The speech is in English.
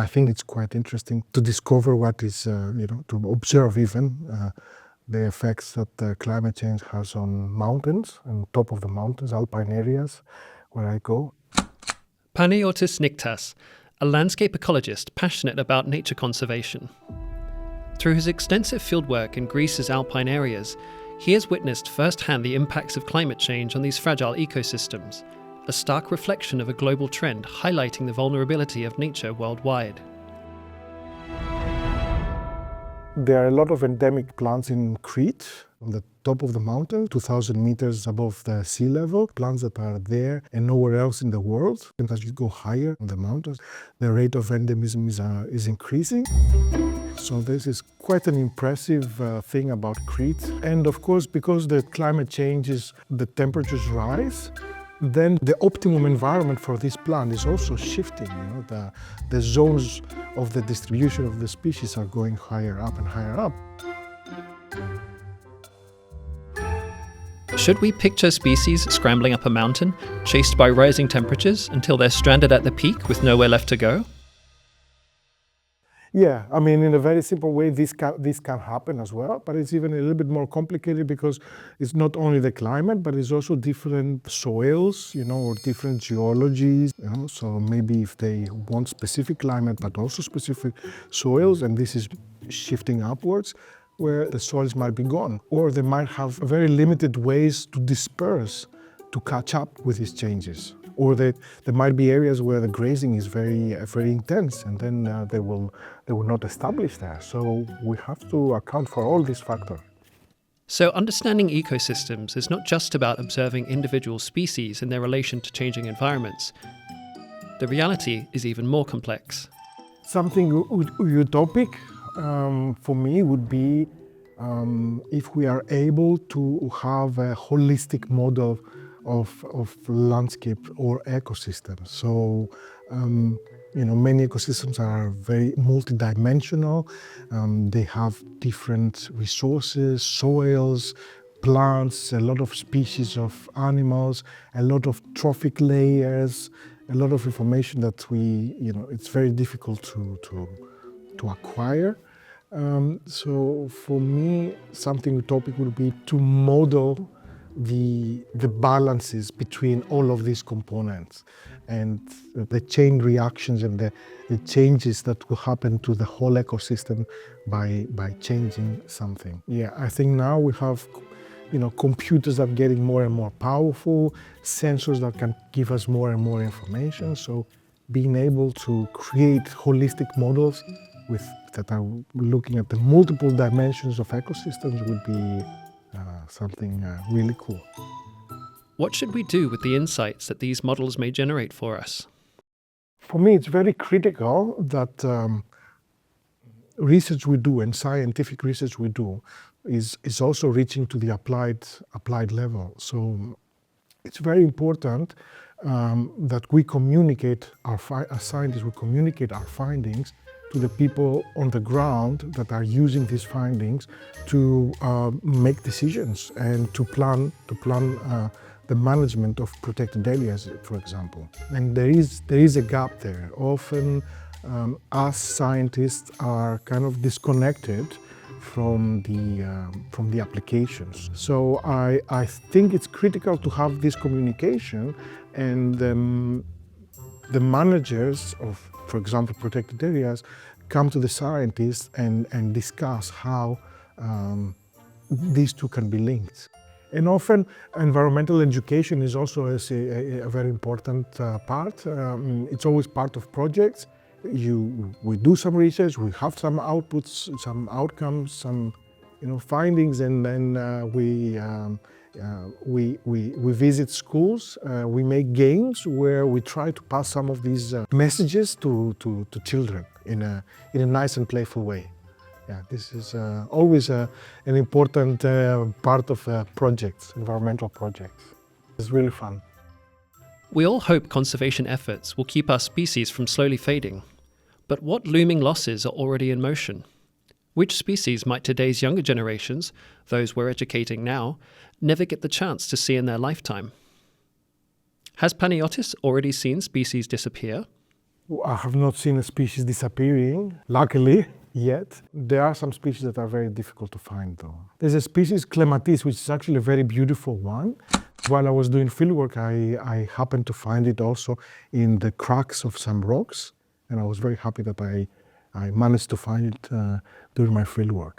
I think it's quite interesting to discover what is, to observe even the effects that climate change has on mountains, on top of the mountains, alpine areas where I go. Panagiotis Nyktas, a landscape ecologist passionate about nature conservation. Through his extensive fieldwork in Greece's alpine areas, he has witnessed firsthand the impacts of climate change on these fragile ecosystems, a stark reflection of a global trend highlighting the vulnerability of nature worldwide. There are a lot of endemic plants in Crete, on the top of the mountain, 2,000 meters above the sea level, plants that are there and nowhere else in the world. And as you go higher on the mountains, the rate of endemism is increasing. So this is quite an impressive thing about Crete. And of course, because the climate changes, the temperatures rise, then the optimum environment for this plant is also shifting. The zones of the distribution of the species are going higher up and higher up. Should we picture species scrambling up a mountain, chased by rising temperatures until they're stranded at the peak with nowhere left to go? Yeah, I mean, in a very simple way, this can happen as well, but it's even a little bit more complicated because it's not only the climate, but it's also different soils, or different geologies. So maybe if they want specific climate, but also specific soils, and this is shifting upwards, where the soils might be gone, or they might have very limited ways to disperse to catch up with these changes. Or there might be areas where the grazing is very, very intense, and then they will not establish there. So we have to account for all these factors. So understanding ecosystems is not just about observing individual species and their relation to changing environments. The reality is even more complex. Something utopic for me would be if we are able to have a holistic model of landscape or ecosystems. So, many ecosystems are very multidimensional. They have different resources, soils, plants, a lot of species of animals, a lot of trophic layers, a lot of information that it's very difficult to acquire. So for me, something utopic would be to model the balances between all of these components and the chain reactions and the changes that will happen to the whole ecosystem by changing something. Yeah, I think now we have computers that are getting more and more powerful, sensors that can give us more and more information. So being able to create holistic models that are looking at the multiple dimensions of ecosystems would be something really cool. What should we do with the insights that these models may generate for us? For me, it's very critical that research we do and scientific research we do is also reaching to the applied level. So it's very important that we communicate as scientists, we communicate our findings to the people on the ground that are using these findings to make decisions and to plan the management of protected areas, for example. And there is a gap there. Often us scientists are kind of disconnected from the applications. So I think it's critical to have this communication, and the managers of, for example, protected areas come to the scientists and discuss how these two can be linked. And often environmental education is also a very important part. It's always part of projects. We do some research, we have some outputs, some outcomes, some findings, and then we visit schools. We make games where we try to pass some of these messages to children in a nice and playful way. Yeah, this is always an important part of projects, environmental projects. It's really fun. We all hope conservation efforts will keep our species from slowly fading. But what looming losses are already in motion? Which species might today's younger generations, those we're educating now, never get the chance to see in their lifetime? Has Panagiotis already seen species disappear? I have not seen a species disappearing, luckily, yet. There are some species that are very difficult to find, though. There's a species, Clematis, which is actually a very beautiful one. While I was doing fieldwork, I happened to find it also in the cracks of some rocks, and I was very happy that I managed to find it during my fieldwork.